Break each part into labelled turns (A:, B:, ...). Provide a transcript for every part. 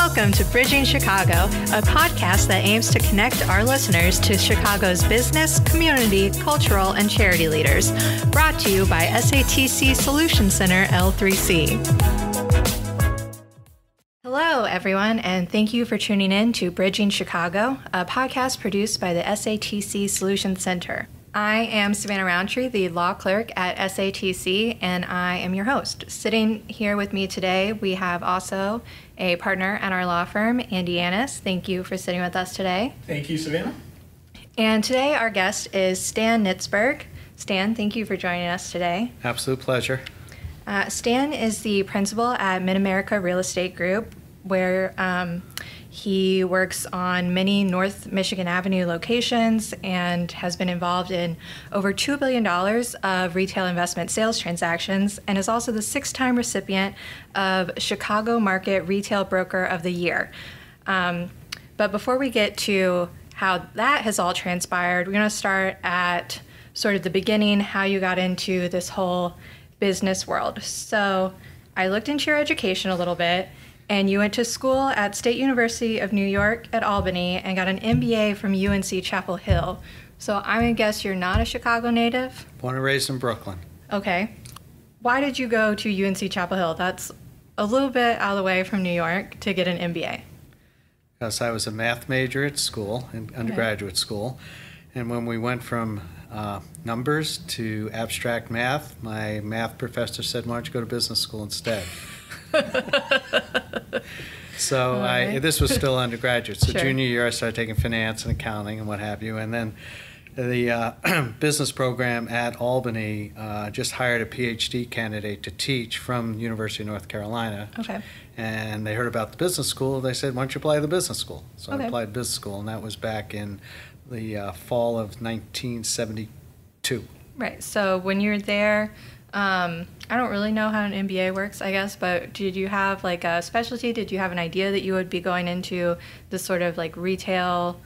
A: Welcome to Bridging Chicago, a podcast that aims to connect our listeners to Chicago's business, community, cultural, and charity leaders. Brought to you by SATC Solution Center L3C. Hello, everyone, and thank you for tuning in to Bridging Chicago, a podcast produced by the SATC Solution Center. I am Savannah Roundtree, the law clerk at SATC, and I am your host. Sitting here with me today, we have also a partner at our law firm, Andy Annis. Thank you for sitting with us today.
B: Thank you, Savannah.
A: And today our guest is Stan Nitzberg. Stan, thank you for joining us today.
B: Absolute pleasure.
A: Stan is the principal at Mid-America Real Estate Group, where he works on many North Michigan Avenue locations and has been involved in over $2 billion of retail investment sales transactions, and is also the 6-time recipient of Chicago Market Retail Broker of the Year. But before we get to how that has all transpired, we're going to start at sort of the beginning, how you got into this whole business world. So I looked into your education a little bit, and you went to school at State University of New York at Albany and got an MBA from UNC Chapel Hill. So I'm going to guess you're not a Chicago native?
B: Born and raised in Brooklyn.
A: Okay. Why did you go to UNC Chapel Hill? That's a little bit out of the way from New York to get an MBA.
B: Because I was a math major at school, in undergraduate school. And when we went from numbers to abstract math, my math professor said, why don't you go to business school instead? So this was still undergraduate. So
A: Sure.
B: Junior year, I started taking finance and accounting and what have you. And then the business program at Albany just hired a PhD candidate to teach from University of North Carolina.
A: Okay.
B: And they heard about the business school. They said, why don't you apply to the business school? So
A: Okay.
B: I applied to business school, and that was back in the fall of 1972.
A: Right. So when you're there, I don't really know how an MBA works, I guess, but did you have like a specialty? Did you have an idea that you would be going into this sort of like retail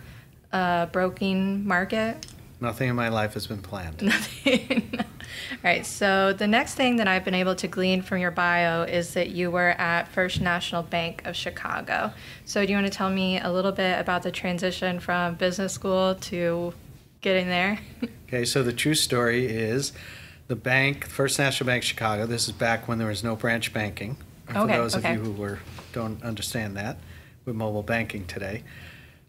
A: broking market?
B: Nothing in my life has been planned.
A: Nothing. All right. So the next thing that I've been able to glean from your bio is that you were at First National Bank of Chicago. So do you want to tell me a little bit about the transition from business school to getting there?
B: Okay. So the true story is the bank, First National Bank of Chicago, this is back when there was no branch banking. For those of you who don't understand that, with mobile banking today,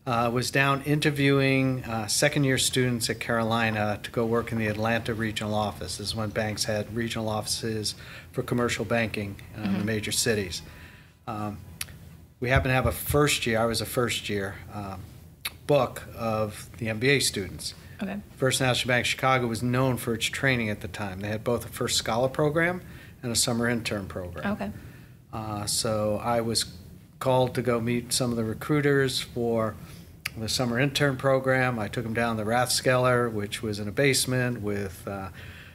B: was down interviewing second-year students at Carolina to go work in the Atlanta regional office. This is when banks had regional offices for commercial banking in the major cities. We happened to have I was a first-year book of the MBA students.
A: Okay.
B: First National Bank of Chicago was known for its training at the time. They had both a First Scholar program and a summer intern program.
A: Okay.
B: So I was called to go meet some of the recruiters for the summer intern program. I took them down the Rathskeller, which was in a basement with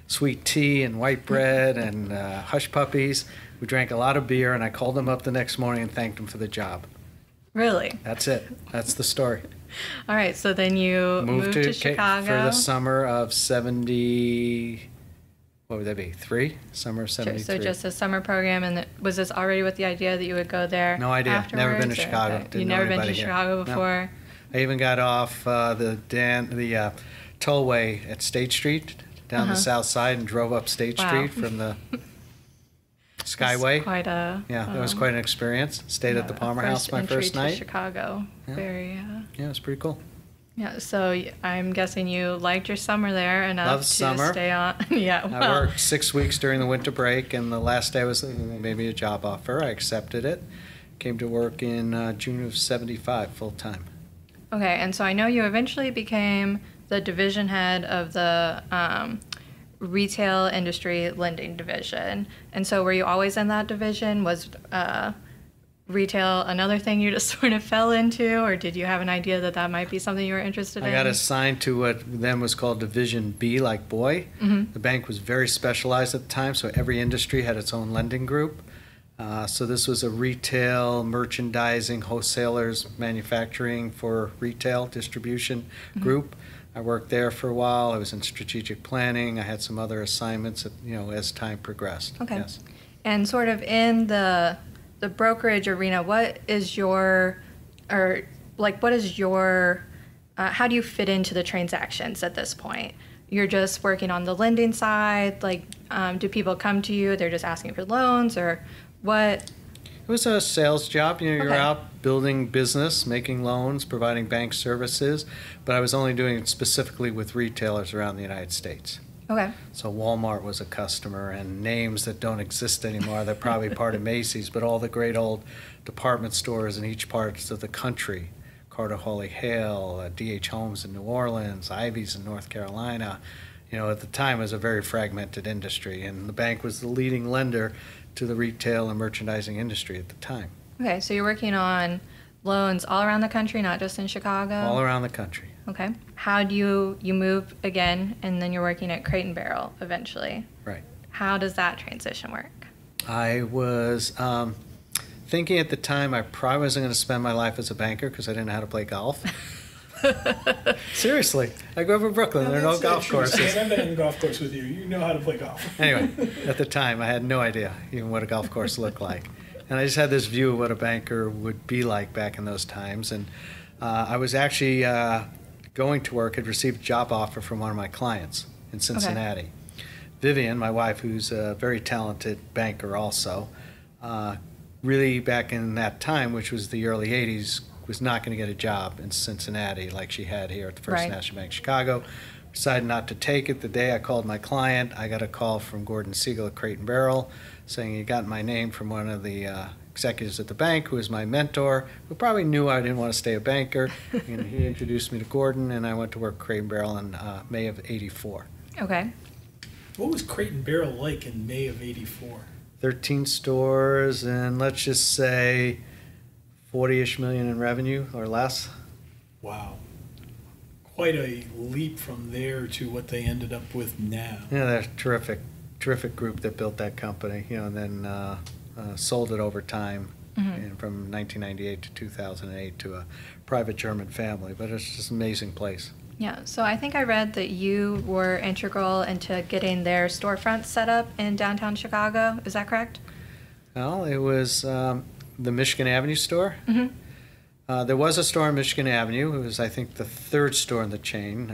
B: sweet tea and white bread and hush puppies. We drank a lot of beer, and I called them up the next morning and thanked them for the job.
A: Really?
B: That's it. That's the story.
A: All right, so then you moved to Chicago.
B: For the summer of 70, what would that be, Summer of 73.
A: So just a summer program, and was this already with the idea that you would go there?
B: No idea.
A: Afterwards,
B: never been to Chicago.
A: Okay. You've never been to Chicago before?
B: No. I even got off the tollway at State Street down the south side and drove up State Street from the Skyway. That was quite an experience. Stayed at the Palmer House my first night.
A: To Chicago.
B: Yeah.
A: Yeah,
B: it was pretty cool.
A: Yeah, so I'm guessing you liked your summer there enough to stay on. Yeah, well.
B: I worked 6 weeks during the winter break, and the last day was maybe a job offer. I accepted it. Came to work in June of 75 full time.
A: Okay, and so I know you eventually became the division head of the retail industry lending division. And so were you always in that division? Was retail another thing you just sort of fell into, or did you have an idea that that might be something you were interested in?
B: I got assigned to what then was called Division B, like boy. The bank was very specialized at the time, so every industry had its own lending group. So this was a retail, merchandising, wholesalers, manufacturing for retail distribution group. I worked there for a while. I was in strategic planning. I had some other assignments, as time progressed.
A: Okay.
B: Yes.
A: And sort of in the the brokerage arena, what is your, how do you fit into the transactions at this point? You're just working on the lending side? Like, do people come to you, they're just asking for loans, or what?
B: It was a sales job. You're
A: Okay.
B: out building business, making loans, providing bank services, but I was only doing it specifically with retailers around the United States.
A: Okay.
B: So Walmart was a customer, and names that don't exist anymore. They're probably part of Macy's, but all the great old department stores in each part of the country. Carter Hawley Hale, D.H. Holmes in New Orleans, Ivy's in North Carolina. At the time it was a very fragmented industry, and the bank was the leading lender to the retail and merchandising industry at the time.
A: Okay, so you're working on loans all around the country, not just in Chicago?
B: All around the country.
A: Okay. How do you move again, and then you're working at Crate and Barrel eventually?
B: Right.
A: How does that transition work?
B: I was thinking at the time I probably wasn't going to spend my life as a banker because I didn't know how to play golf. Seriously. I grew up in Brooklyn. There are no golf courses.
C: I've been on the golf course with you. You know how to play golf.
B: Anyway, at the time I had no idea even what a golf course looked like. And I just had this view of what a banker would be like back in those times. And I was actually going to work, had received a job offer from one of my clients in Cincinnati. Okay. Vivian, my wife, who's a very talented banker also, really back in that time, which was the early 80s, was not going to get a job in Cincinnati like she had here at the First National Bank of Chicago. Decided not to take it. The day I called my client, I got a call from Gordon Siegel at Crate and Barrel saying he got my name from one of the executives at the bank who was my mentor, who probably knew I didn't want to stay a banker. And he introduced me to Gordon, and I went to work at Crate and Barrel in May of '84.
A: Okay.
C: What was Crate and Barrel like in May of '84?
B: 13 stores, and let's just say 40-ish million in revenue or less.
C: Wow. Quite a leap from there to what they ended up with now.
B: Yeah, they're terrific group that built that company, and then sold it over time and from 1998 to 2008 to a private German family. But it's just an amazing place.
A: Yeah, so I think I read that you were integral into getting their storefront set up in downtown Chicago. Is that correct?
B: Well, it was the Michigan Avenue store.
A: Mm-hmm.
B: There was a store on Michigan Avenue. It was, I think, the third store in the chain,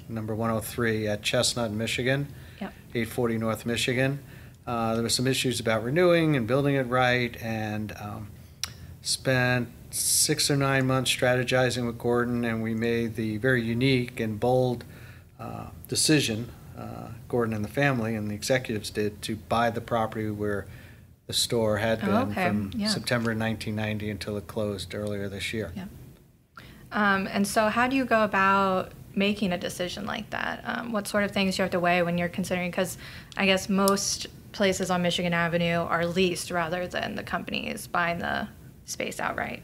B: number 103 at Chestnut, Michigan, 840 North Michigan. There were some issues about renewing and building it right, and spent 6 or 9 months strategizing with Gordon, and we made the very unique and bold decision, Gordon and the family and the executives did, to buy the property where the store had been from September 1990 until it closed earlier this year.
A: Yeah. And so how do you go about making a decision like that? What sort of things you have to weigh when you're considering, because I guess most places on Michigan Avenue are leased rather than the companies buying the space outright.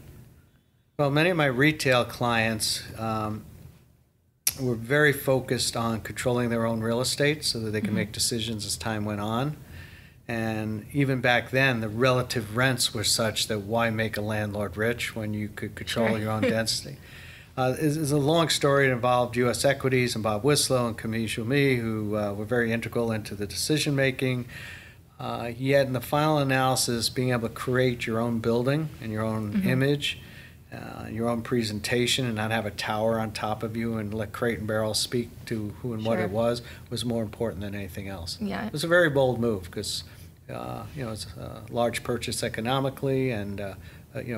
B: Well, many of my retail clients were very focused on controlling their own real estate so that they could make decisions as time went on. And even back then, the relative rents were such that why make a landlord rich when you could control your own density? It's a long story. It involved U.S. Equities and Bob Wislow and Camille Joumi, who were very integral into the decision-making. Yet in the final analysis, being able to create your own building and your own image, your own presentation, and not have a tower on top of you and let Crate and Barrel speak to who and what it was more important than anything else.
A: Yeah.
B: It was a very bold move because it's a large purchase economically and a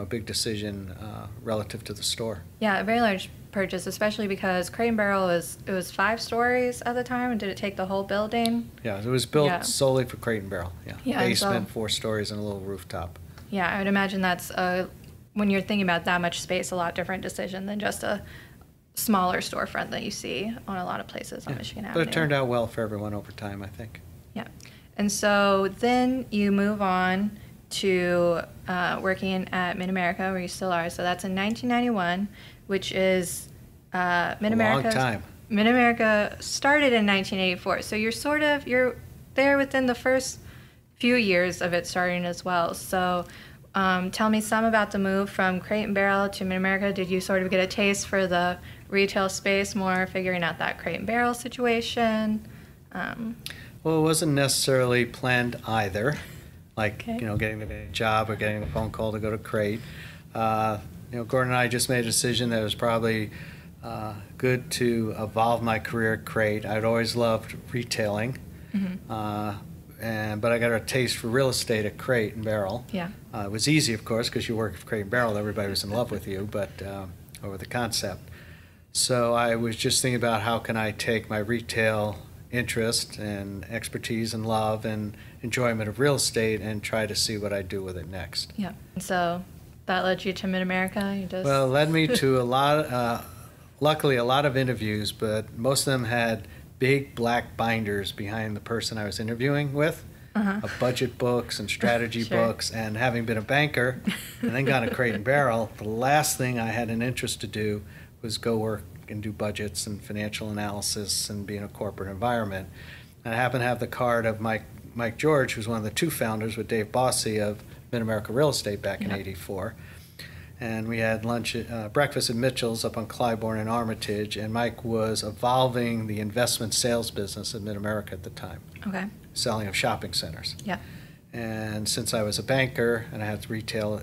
B: big decision relative to the store.
A: Yeah, a very large purchase, especially because Crate and Barrel was 5 stories at the time. And did it take the whole building?
B: Yeah, it was built solely for Crate and Barrel.
A: Yeah,
B: basement, 4 stories, and a little rooftop.
A: Yeah, I would imagine that's when you're thinking about that much space, a lot different decision than just a smaller storefront that you see on a lot of places on Michigan Avenue.
B: But it turned out well for everyone over time, I think.
A: Yeah. And so then you move on to working at Mid-America, where you still are. So that's in 1991, which is Mid-America.
B: A long time.
A: Mid-America started in 1984. So you're there within the first few years of it starting as well. So tell me some about the move from Crate and Barrel to Mid-America. Did you sort of get a taste for the retail space more, figuring out that Crate and Barrel situation?
B: Well, it wasn't necessarily planned either. like,
A: Okay.
B: getting a job or getting a phone call to go to Crate. Gordon and I just made a decision that it was probably good to evolve my career at Crate. I'd always loved retailing, but I got a taste for real estate at Crate and Barrel.
A: Yeah.
B: It was easy, of course, because you work at Crate and Barrel. Everybody was in love with you, or with the concept. So I was just thinking about how can I take my retail interest and expertise and love and enjoyment of real estate and try to see what I do with it next.
A: Yeah. So that led you to Mid-America?
B: Well, it led me to luckily a lot of interviews, but most of them had big black binders behind the person I was interviewing with, of budget books and strategy books, and having been a banker and then gone to Crate and Barrel, the last thing I had an interest to do was go work and do budgets and financial analysis and be in a corporate environment. And I happened to have the card of Mike George, who's one of the two founders with Dave Bossy of Mid-America Real Estate back in '84. And we had breakfast at Mitchell's up on Clybourne and Armitage, and Mike was evolving the investment sales business at Mid-America at the time.
A: Okay.
B: Selling of shopping centers.
A: Yeah.
B: And since I was a banker and I had retail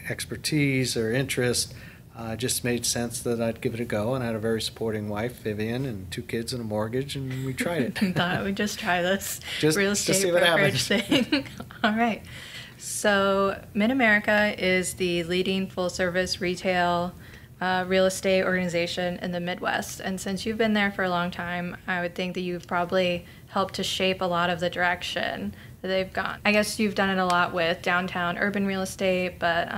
B: expertise or interest, it just made sense that I'd give it a go. And I had a very supporting wife, Vivian, and 2 kids and a mortgage, and we tried it.
A: Thought we'd just try this
B: Just
A: real
B: to
A: estate
B: see what
A: brokerage
B: happens.
A: thing. All right. So Mid-America is the leading full-service retail real estate organization in the Midwest. And since you've been there for a long time, I would think that you've probably helped to shape a lot of the direction that they've gone. I guess you've done it a lot with downtown urban real estate, but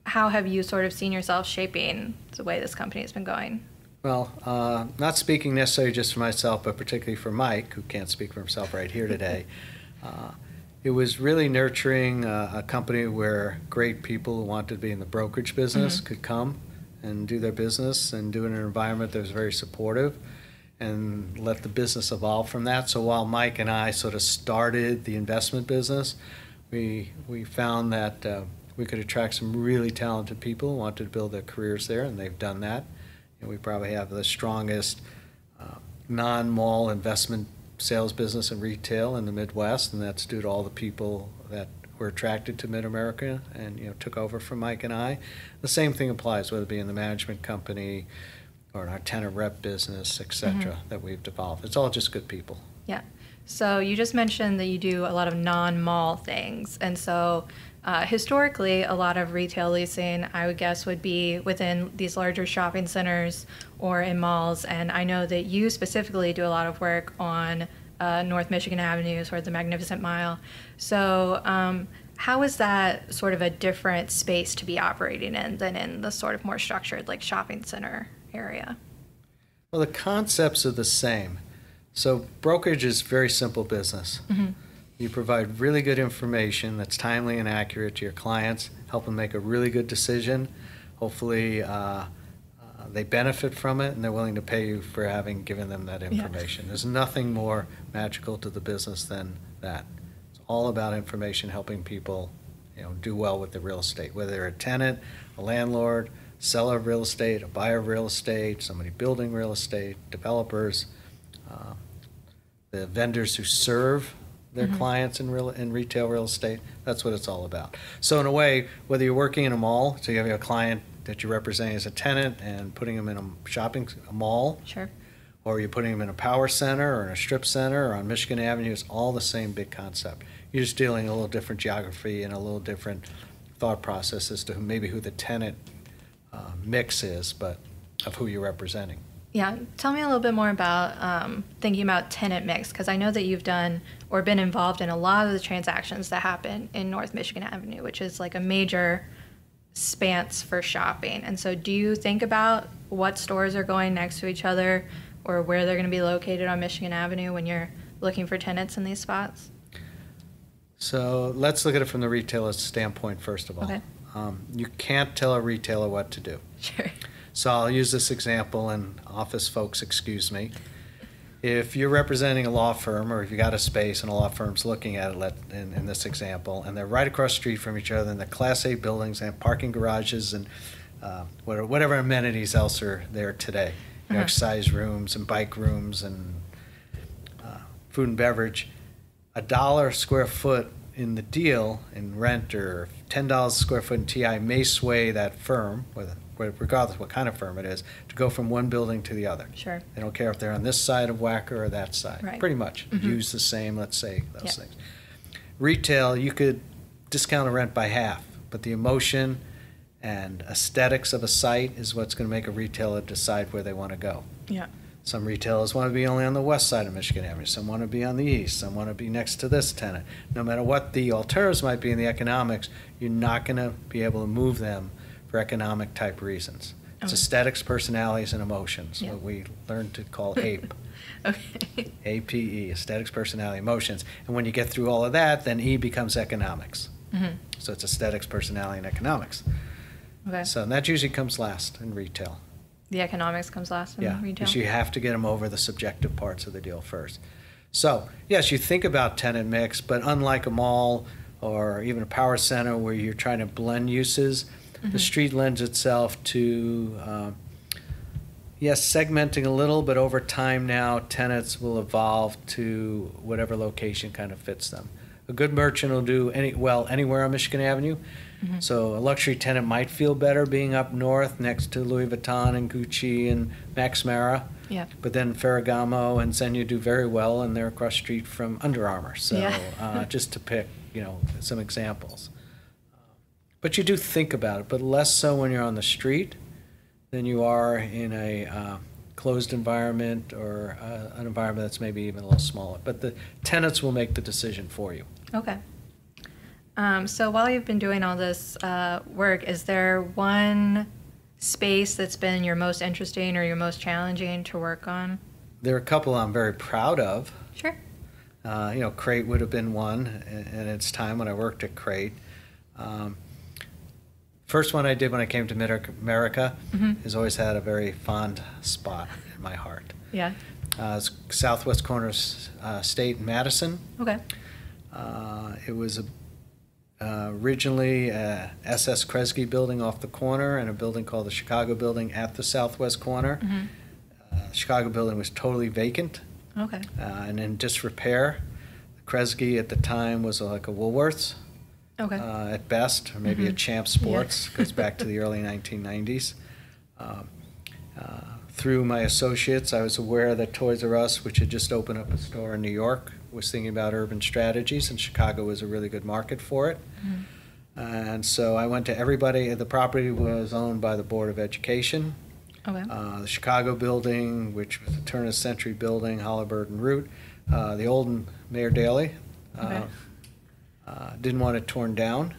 A: how have you sort of seen yourself shaping the way this company has been going?
B: Well, not speaking necessarily just for myself, but particularly for Mike, who can't speak for himself right here today. It was really nurturing a company where great people who wanted to be in the brokerage business could come and do their business and do it in an environment that was very supportive and let the business evolve from that. So while Mike and I sort of started the investment business, we found that we could attract some really talented people who wanted to build their careers there, and they've done that. And we probably have the strongest non-mall investment sales business and retail in the Midwest, and that's due to all the people that were attracted to Mid-America and took over from Mike and I. The same thing applies, whether it be in the management company or in our tenant rep business, et cetera, that we've developed. It's all just good people.
A: Yeah. So you just mentioned that you do a lot of non-mall things, and so historically, a lot of retail leasing, I would guess, would be within these larger shopping centers or in malls. And I know that you specifically do a lot of work on North Michigan Avenue, sort of the Magnificent Mile. So how is that sort of a different space to be operating in than in the sort of more structured, like, shopping center area?
B: Well, the concepts are the same. So brokerage is very simple business. You provide really good information that's timely and accurate to your clients, help them make a really good decision. Hopefully they benefit from it and they're willing to pay you for having given them that information. There's nothing more magical to the business than that. It's all about information, helping people do well with the real estate, whether they're a tenant, a landlord, seller of real estate, a buyer of real estate, somebody building real estate, developers, the vendors who serve their clients in retail real estate. That's what it's all about. So in a way, whether you're working in a mall, so you have a client that you're representing as a tenant and putting them in a mall,
A: Sure.
B: or you're putting them in a power center or in a strip center or on Michigan Avenue, it's all the same big concept. You're just dealing in a little different geography and a little different thought process as to who the tenant mix is, but of who you're representing.
A: Yeah, tell me a little bit more about thinking about tenant mix, because I know that you've done or been involved in a lot of the transactions that happen in North Michigan Avenue, which is like a major span for shopping. And so do you think about what stores are going next to each other or where they're going to be located on Michigan Avenue when you're looking for tenants in these spots?
B: So let's look at it from the retailer's standpoint, first of all.
A: Okay.
B: You can't tell a retailer what to do.
A: Sure.
B: So I'll use this example, and office folks, excuse me. If you're representing a law firm, or if you got a space and a law firm's looking at it in this example, and they're right across the street from each other in the Class A buildings, and have parking garages and whatever amenities else are there today, exercise rooms and bike rooms and food and beverage, $1 square foot in the deal, in rent or $10 a square foot in TI may sway that firm, regardless what kind of firm it is, to go from one building to the other.
A: Sure.
B: They don't care if they're on this side of Wacker or that side.
A: Right.
B: Pretty much. Use the same, let's say, those
A: Yeah.
B: things. Retail, you could discount a rent by half, but the emotion and aesthetics of a site is what's going to make a retailer decide where they want to go.
A: Yeah.
B: Some retailers want to be only on the west side of Michigan Avenue. Some want to be on the east. Some want to be next to this tenant. No matter what the alternatives might be in the economics, you're not going to be able to move them for economic type reasons. It's
A: Okay.
B: aesthetics, personalities, and emotions,
A: Yeah.
B: what we learned to call APE.
A: Okay.
B: APE, aesthetics, personality, emotions. And when you get through all of that, then E becomes economics. So it's aesthetics, personality, and economics.
A: Okay.
B: So and that usually comes last in retail.
A: The economics comes last in
B: Yeah,
A: retail.
B: because you have to get them over the subjective parts of the deal first. So, yes, you think about tenant mix, but unlike a mall or even a power center where you're trying to blend uses, the street lends itself to, yes, segmenting a little, but over time now, tenants will evolve to whatever location kind of fits them. A good merchant will do anywhere on Michigan Avenue. So a luxury tenant might feel better being up north next to Louis Vuitton and Gucci and Max Mara.
A: Yeah.
B: But then Ferragamo and Zegna do very well, and they're across the street from Under Armour. So
A: Yeah.
B: just to pick, some examples. But you do think about it, but less so when you're on the street than you are in a closed environment or an environment that's maybe even a little smaller. But the tenants will make the decision for you.
A: Okay. So while you've been doing all this work, is there one space that's been your most interesting or your most challenging to work on?
B: There are a couple I'm very proud of.
A: Sure.
B: Crate would have been one in its time when I worked at Crate. First one I did when I came to Mid-America has always had a very fond spot in my heart.
A: Yeah.
B: It's southwest corner of State in Madison.
A: Okay.
B: It was originally a SS Kresge building off the corner and a building called the Chicago building at the southwest corner. The Chicago building was totally vacant
A: Okay.
B: and in disrepair. The Kresge at the time was like a Woolworths
A: Okay.
B: at best, or maybe a Champ Sports. Goes back to the early 1990s. Through my associates, I was aware that Toys R Us, which had just opened up a store in New York, was thinking about urban strategies, and Chicago was a really good market for it. And so I went to everybody. The property was owned by the Board of Education.
A: Okay.
B: The Chicago building, which was a turn-of-the-century building, Halliburton Route. The old Mayor Daley
A: Okay.
B: didn't want it torn down.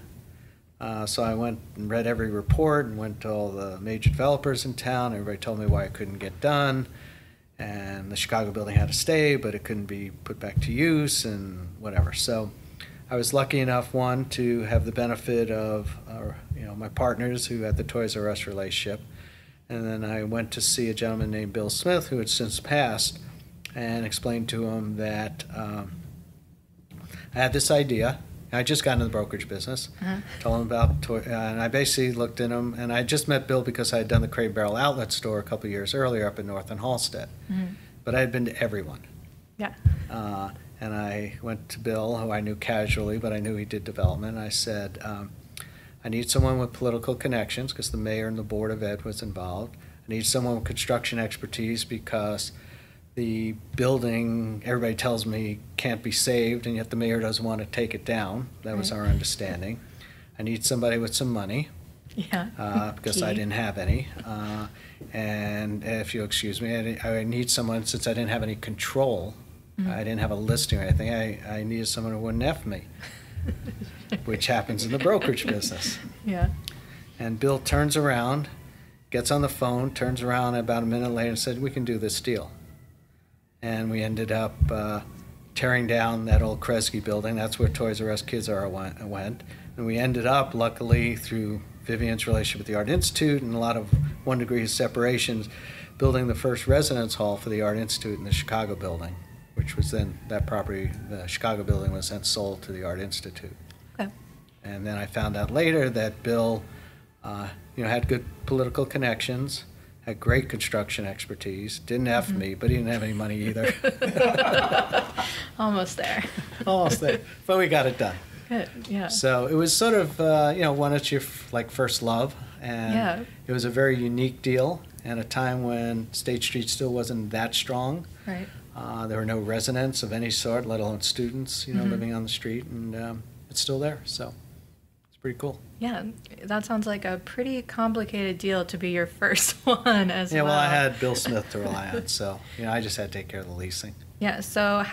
B: So I went and read every report and went to all the major developers in town. Everybody told me why it couldn't get done. And the Chicago building had to stay, but it couldn't be put back to use and whatever. So I was lucky enough, one, to have the benefit of my partners who had the Toys R Us relationship. And then I went to see a gentleman named Bill Smith, who had since passed, and explained to him that I had this idea. I just got into the brokerage business. Told him about and I basically looked at him, and I just met Bill because I had done the Crate Barrel outlet store a couple of years earlier up in North and Halstead. But I had been to everyone.
A: Yeah.
B: And I went to Bill, who I knew casually, but I knew he did development. I said, I need someone with political connections because the mayor and the Board of Ed was involved. I need someone with construction expertise because the building, everybody tells me, can't be saved, and yet the mayor doesn't want to take it down. That was our understanding. I need somebody with some money.
A: Yeah.
B: Because I didn't have any. And if you'll excuse me, I need someone, since I didn't have any control, I didn't have a listing or anything, I needed someone who wouldn't F me, which happens in the brokerage business.
A: Yeah.
B: And Bill turns around, gets on the phone, turns around about a minute later and said, we can do this deal. And we ended up tearing down that old Kresge building. That's where Toys R Us Kids R went. And we ended up, luckily, through Vivian's relationship with the Art Institute and a lot of 1 degree separations, building the first residence hall for the Art Institute in the Chicago building, which was then, that property, the Chicago building, was then sold to the Art Institute.
A: Okay.
B: And then I found out later that Bill had good political connections, had great construction expertise, didn't F me, but he didn't have any money either.
A: Almost there.
B: Almost there. But we got it done.
A: Good, yeah.
B: So it was sort of, one it's your first love. And it was a very unique deal at a time when State Street still wasn't that strong.
A: Right.
B: There were no residents of any sort, let alone students, living on the street, and it's still there. So it's pretty cool.
A: Yeah, that sounds like a pretty complicated deal to be your first one as well.
B: Yeah, well, I had Bill Smith to rely on, so I just had to take care of the leasing.
A: Yeah, so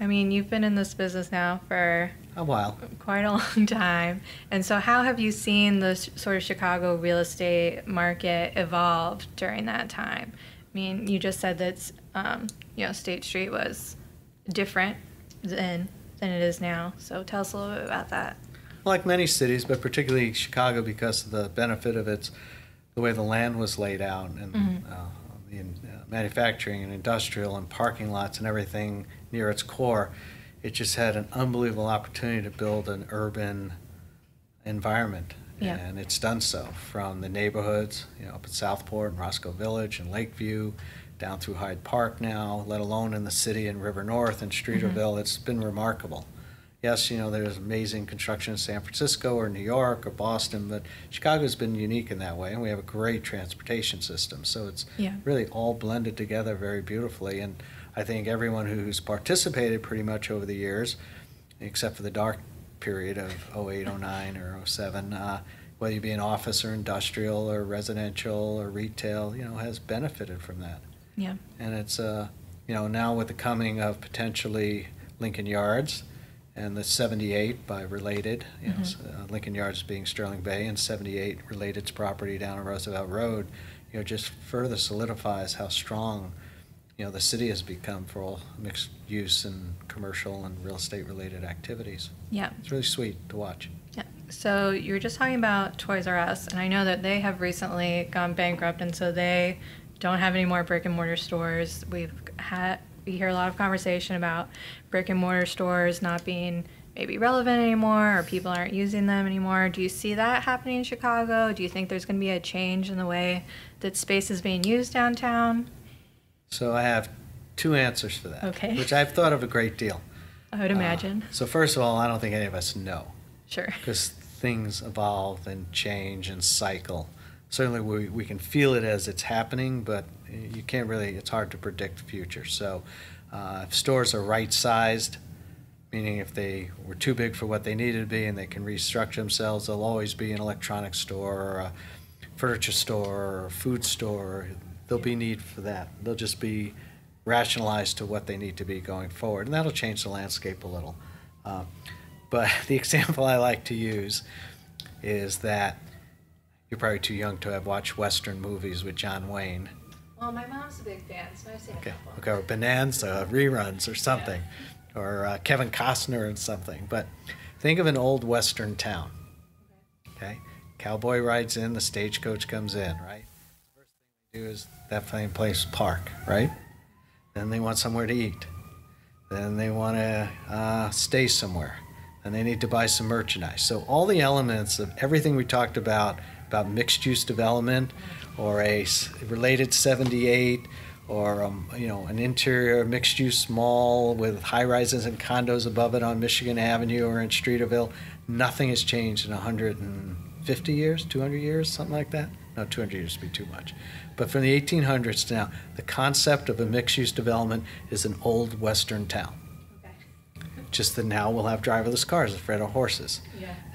A: you've been in this business now for
B: a while,
A: quite a long time, and so how have you seen the sort of Chicago real estate market evolve during that time? I mean, you just said that State Street was different than it is now, so tell us a little bit about that.
B: Like many cities, but particularly Chicago, because of the benefit of the way the land was laid out, and the manufacturing and industrial and parking lots and everything near its core, it just had an unbelievable opportunity to build an urban environment. Yeah. And it's done so from the neighborhoods, up at Southport and Roscoe Village and Lakeview, down through Hyde Park now, let alone in the city in River North and Streeterville. It's been remarkable. Yes, there's amazing construction in San Francisco or New York or Boston, but Chicago's been unique in that way, and we have a great transportation system. So it's really all blended together very beautifully. And I think everyone who's participated pretty much over the years, except for the dark period of 08, 09, or 07, whether you be in office or industrial or residential or retail, has benefited from that.
A: Yeah.
B: And it's, now with the coming of potentially Lincoln Yards, and the 78 by Related, Lincoln Yards being Sterling Bay, and 78 Related's property down on Roosevelt Road, just further solidifies how strong, the city has become for all mixed use and commercial and real estate related activities.
A: Yeah.
B: It's really sweet to watch.
A: Yeah. So you were just talking about Toys R Us, and I know that they have recently gone bankrupt, and so they don't have any more brick and mortar stores. We hear a lot of conversation about brick and mortar stores not being maybe relevant anymore, or people aren't using them anymore. Do you see that happening in Chicago? Do you think there's going to be a change in the way that space is being used downtown?
B: So I have two answers for that,
A: okay,
B: which I've thought of a great deal.
A: I would imagine.
B: So first of all, I don't think any of us know.
A: Sure.
B: Because things evolve and change and cycle. Certainly we can feel it as it's happening, but you can't really, it's hard to predict the future. So if stores are right-sized, meaning if they were too big for what they needed to be and they can restructure themselves, they'll always be an electronics store or a furniture store or a food store. There'll be need for that. They'll just be rationalized to what they need to be going forward, and that'll change the landscape a little. But the example I like to use is that you're probably too young to have watched Western movies with John Wayne.
A: Well, my mom's a big fan, so I've seen a couple.
B: Okay, or Bonanza reruns or something, or Kevin Costner and something. But think of an old Western town. Okay, cowboy rides in, the stagecoach comes in, right? First thing they do is that same place park, right? Then they want somewhere to eat. Then they want to stay somewhere. And they need to buy some merchandise. So all the elements of everything we talked about mixed-use development, or a related 78, or an interior mixed-use mall with high-rises and condos above it on Michigan Avenue or in Streeterville, nothing has changed in 150 years, 200 years, something like that. No, 200 years would be too much. But from the 1800s to now, the concept of a mixed-use development is an old Western town. Just that now we'll have driverless cars instead of horses,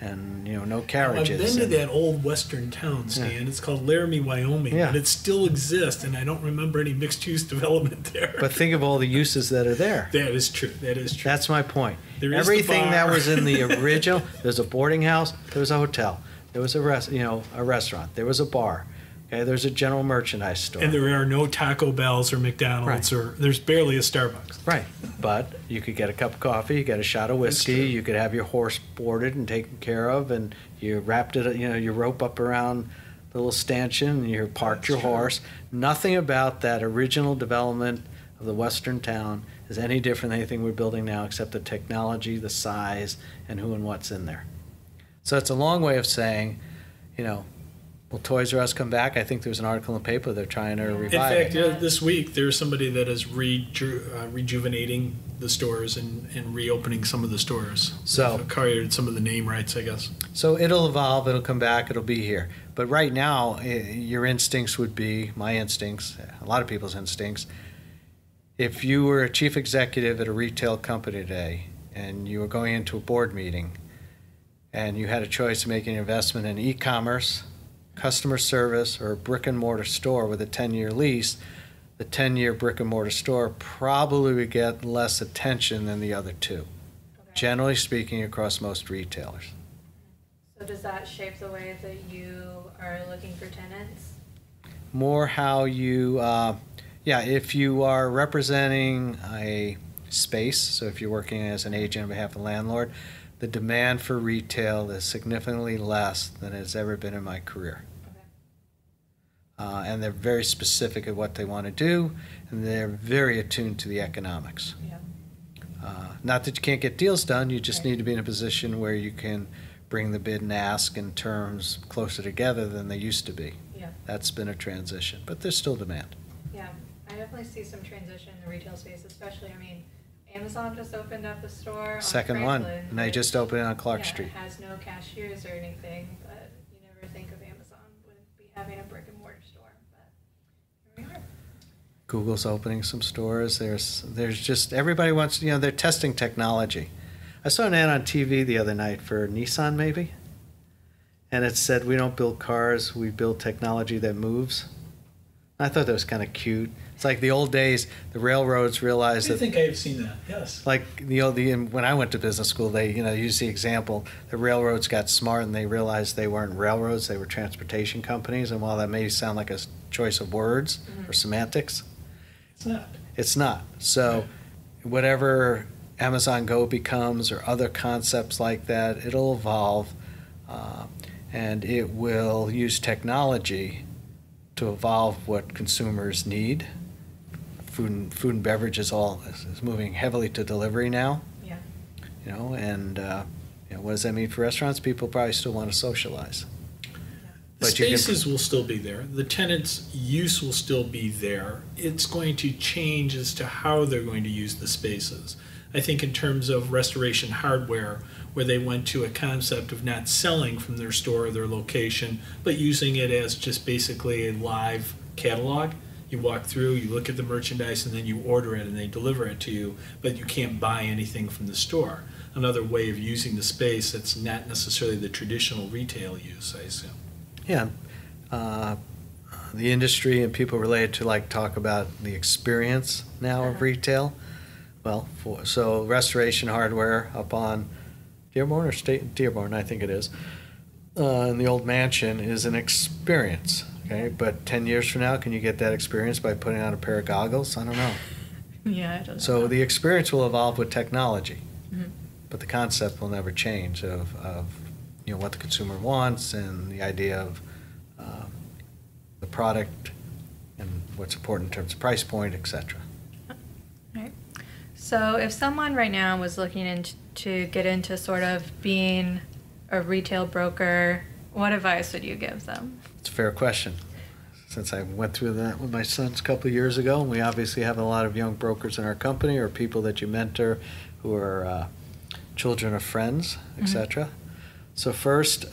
B: and no carriages.
C: I've been to that old Western town, Stan. It's called Laramie, Wyoming, but it still exists, and I don't remember any mixed-use development there.
B: But think of all the uses that are there.
C: That is true. That is true.
B: That's my point. Everything that was in the original. There's a boarding house. There was a hotel. There was a restaurant. There was a bar. Okay, there's a general merchandise store.
C: And there are no Taco Bells or McDonald's, or there's barely a Starbucks.
B: Right, but you could get a cup of coffee, you get a shot of whiskey, you could have your horse boarded and taken care of, and you wrapped it, you rope up around the little stanchion, and you parked your horse. Nothing about that original development of the Western town is any different than anything we're building now, except the technology, the size, and who and what's in there. So it's a long way of saying, will Toys R Us come back? I think there's an article in the paper they're trying to revive it.
C: In fact, this week there's somebody that is rejuvenating the stores and reopening some of the stores.
B: So
C: acquired some of the name rights, I guess.
B: So it'll evolve, it'll come back, it'll be here. But right now, your instincts would be, my instincts, a lot of people's instincts, if you were a chief executive at a retail company today and you were going into a board meeting and you had a choice of making an investment in e-commerce, customer service, or a brick and mortar store with a 10-year lease, the 10-year brick and mortar store probably would get less attention than the other two, generally speaking, across most retailers.
A: So does that shape the way that you are looking for tenants?
B: More how you, if you are representing a space, so if you're working as an agent on behalf of the landlord, the demand for retail is significantly less than it's ever been in my career. And they're very specific at what they want to do, and they're very attuned to the economics.
A: Yeah.
B: Not that you can't get deals done, you just need to be in a position where you can bring the bid and ask in terms closer together than they used to be.
A: Yeah.
B: That's been a transition, but there's still demand.
A: Yeah, I definitely see some transition in the retail space, especially, Amazon just opened up a store on
B: Second one,
A: Franklin,
B: and they just opened it on Clark
A: yeah,
B: Street.
A: It has no cashiers or anything, but you never think of Amazon would be having a brick and mortar store. But here we are.
B: Google's opening some stores. There's just, everybody wants, they're testing technology. I saw an ad on TV the other night for Nissan maybe, and it said, we don't build cars, we build technology that moves. I thought that was kind of cute. It's like the old days, the railroads realized that.
C: I think I have seen that, yes.
B: Like, when I went to business school, they, used the example, the railroads got smart and they realized they weren't railroads, they were transportation companies. And while that may sound like a choice of words or semantics,
C: it's not.
B: It's not. So whatever Amazon Go becomes or other concepts like that, it'll evolve, and it will use technology to evolve what consumers need. Food and beverage is moving heavily to delivery now.
A: Yeah.
B: And what does that mean for restaurants? People probably still want to socialize.
C: The spaces will still be there. The tenants' use will still be there. It's going to change as to how they're going to use the spaces. I think in terms of restoration hardware, where they went to a concept of not selling from their store or their location, but using it as just basically a live catalog. You walk through, you look at the merchandise, and then you order it and they deliver it to you, but you can't buy anything from the store. Another way of using the space that's not necessarily the traditional retail use, I assume.
B: Yeah. The industry and people related to talk about the experience now of retail. Well, so restoration hardware up on Dearborn or Dearborn, I think it is, in the old mansion is an experience. Okay, but 10 years from now, can you get that experience by putting on a pair of goggles? I don't know.
A: Yeah, I don't know.
B: So the experience will evolve with technology, but the concept will never change of what the consumer wants and the idea of the product and what's important in terms of price point, etc.
A: Right. So if someone right now was looking to get into sort of being a retail broker, what advice would you give them?
B: It's a fair question. Since I went through that with my sons a couple of years ago, and we obviously have a lot of young brokers in our company or people that you mentor who are children of friends, etc. So first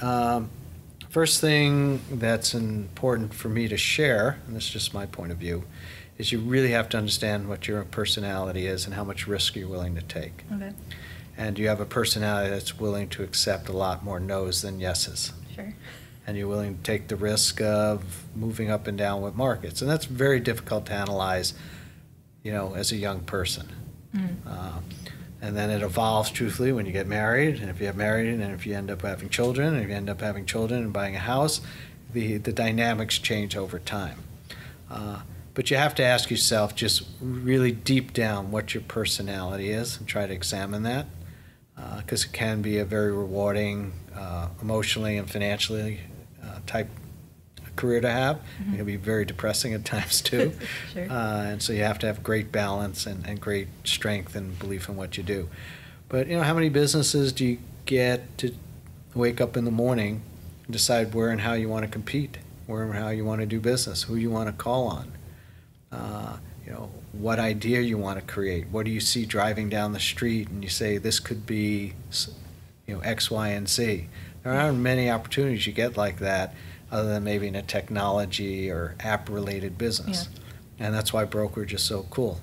B: thing that's important for me to share, and this is just my point of view, is you really have to understand what your personality is and how much risk you're willing to take.
A: Okay.
B: And you have a personality that's willing to accept a lot more no's than yeses.
A: Sure.
B: And you're willing to take the risk of moving up and down with markets. And that's very difficult to analyze, as a young person. And then it evolves, truthfully, when you get married, and if you get married, and if you end up having children, and if you end up having children and buying a house, the dynamics change over time. But you have to ask yourself just really deep down what your personality is and try to examine that, because it can be a very rewarding, emotionally and financially type career to have. It can be very depressing at times too.
A: Sure.
B: And so you have to have great balance and great strength and belief in what you do. But how many businesses do you get to wake up in the morning and decide where and how you want to compete, where and how you want to do business, who you want to call on? what idea you want to create. What do you see driving down the street and you say this could be, X, Y, and Z. There aren't many opportunities you get like that other than maybe in a technology or app-related business. Yeah. And that's why brokerage is so cool.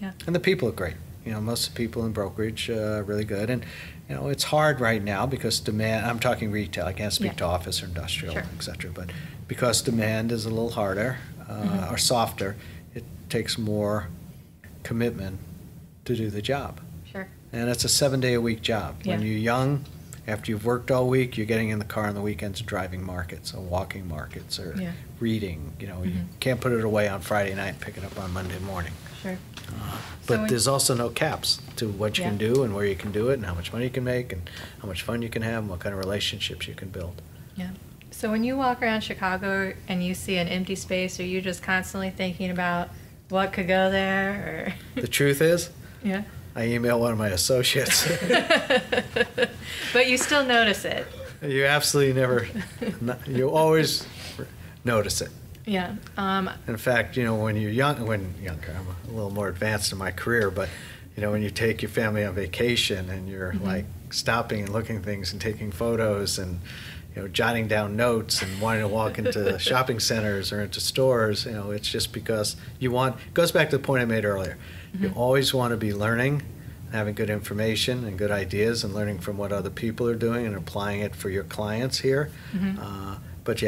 B: Yeah. And the people are great. Most of the people in brokerage are really good. And, it's hard right now because demand, I'm talking retail, I can't speak to office or industrial, et cetera, but because demand is a little harder or softer, it takes more commitment to do the job. Sure. And it's a 7-day-a-week job. Yeah. When you're young, after you've worked all week, you're getting in the car on the weekends driving markets or walking markets or reading. You can't put it away on Friday night and pick it up on Monday morning. Sure. But there's also no caps to what you can do and where you can do it and how much money you can make and how much fun you can have and what kind of relationships you can build.
A: Yeah. So when you walk around Chicago and you see an empty space, are you just constantly thinking about what could go there? Or?
B: The truth is, I email one of my associates.
A: But you still notice it.
B: You absolutely never, you always notice it.
A: Yeah.
B: In fact, when you're younger, I'm a little more advanced in my career, but, when you take your family on vacation and you're like stopping and looking at things and taking photos and, jotting down notes and wanting to walk into shopping centers or into stores, it's just because it goes back to the point I made earlier. You always want to be learning, having good information and good ideas and learning from what other people are doing and applying it for your clients here. But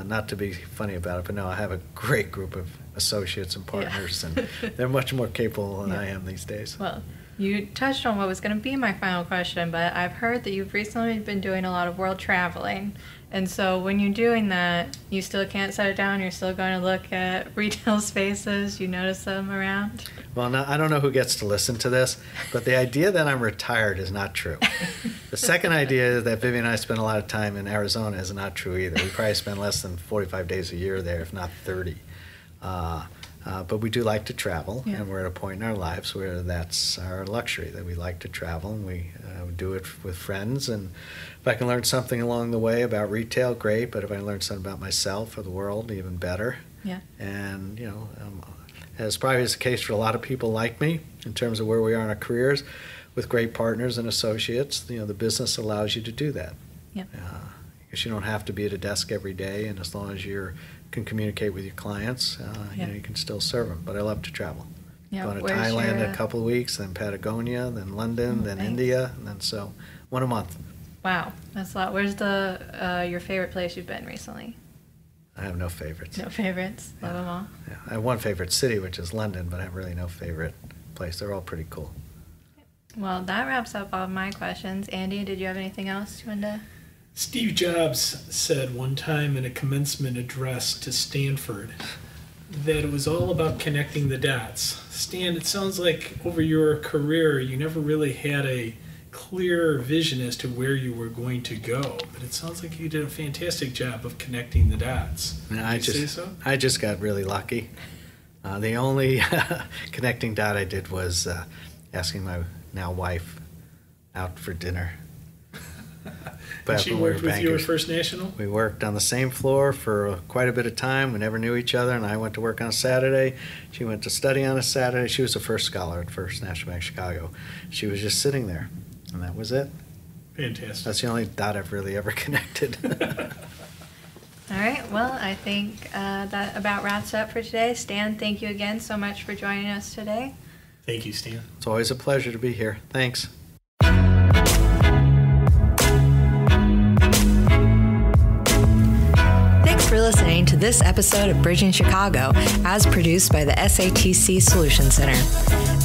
B: not to be funny about it, but no, I have a great group of associates and partners, and they're much more capable than I am these days.
A: Well, you touched on what was going to be my final question, but I've heard that you've recently been doing a lot of world traveling. And so when you're doing that, you still can't set it down? You're still going to look at retail spaces? You notice them around?
B: Well, now, I don't know who gets to listen to this, but the idea that I'm retired is not true. The second idea that Vivian and I spend a lot of time in Arizona is not true either. We probably spend less than 45 days a year there, if not 30. But we do like to travel, and we're at a point in our lives where that's our luxury, that we like to travel, and we do it with friends. And if I can learn something along the way about retail, great, but if I learn something about myself or the world, even better. Yeah. And, as probably is the case for a lot of people like me, in terms of where we are in our careers, with great partners and associates, the business allows you to do that. Yeah. Because you don't have to be at a desk every day, and as long as you can communicate with your clients, you can still serve them. But I love to travel. Yeah. Going to Thailand in a couple of weeks, then Patagonia, then London, then India, and then so one a month.
A: Wow, that's a lot. Where's your favorite place you've been recently?
B: I have no favorites.
A: No favorites? Love them all?
B: Yeah. I have one favorite city, which is London, but I have really no favorite place. They're all pretty cool.
A: Well, that wraps up all of my questions. Andy, did you have anything else you wanted to?
C: Steve Jobs said one time in a commencement address to Stanford that it was all about connecting the dots. Stan, it sounds like over your career you never really had a clear vision as to where you were going to go, but it sounds like you did a fantastic job of connecting the dots.
B: I just got really lucky. The only connecting dot I did was asking my now wife out for dinner.
C: But she worked with you at First National?
B: We worked on the same floor for quite a bit of time. We never knew each other, and I went to work on a Saturday. She went to study on a Saturday. She was the first scholar at First National Bank of Chicago. She was just sitting there, and that was it.
C: Fantastic.
B: That's the only dot I've really ever connected.
A: All right. Well, I think that about wraps up for today. Stan, thank you again so much for joining us today.
C: Thank you, Stan.
B: It's always a pleasure to be here. Thanks.
A: Thanks for listening to this episode of Bridging Chicago, as produced by the SATC Solution Center.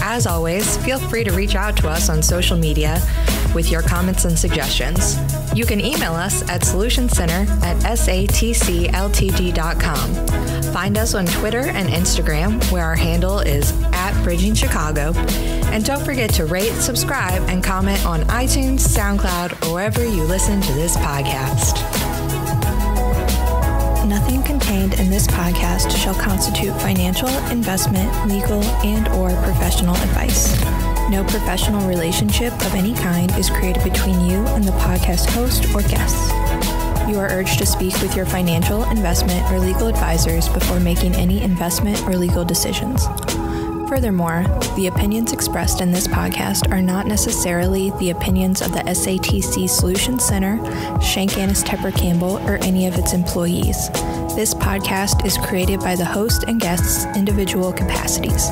A: As always, feel free to reach out to us on social media with your comments and suggestions. You can email us at solutionscenter@satcltd.com. Find us on Twitter and Instagram, where our handle is @BridgingChicago. And don't forget to rate, subscribe, and comment on iTunes, SoundCloud, or wherever you listen to this podcast. Nothing contained in this podcast shall constitute financial, investment, legal, and/or professional advice. No professional relationship of any kind is created between you and the podcast host or guests. You are urged to speak with your financial, investment, or legal advisors before making any investment or legal decisions. Furthermore, the opinions expressed in this podcast are not necessarily the opinions of the SATC Solutions Center, Schenck Annis Tepper Campbell, or any of its employees. This podcast is created by the host and guests' individual capacities.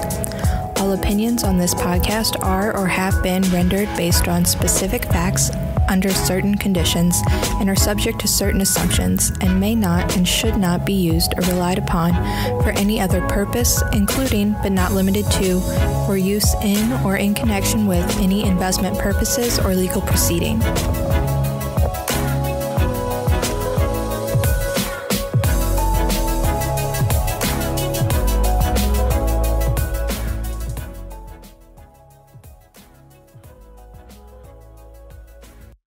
A: All opinions on this podcast are or have been rendered based on specific facts under certain conditions and are subject to certain assumptions and may not and should not be used or relied upon for any other purpose, including but not limited to, for use in or in connection with any investment purposes or legal proceeding.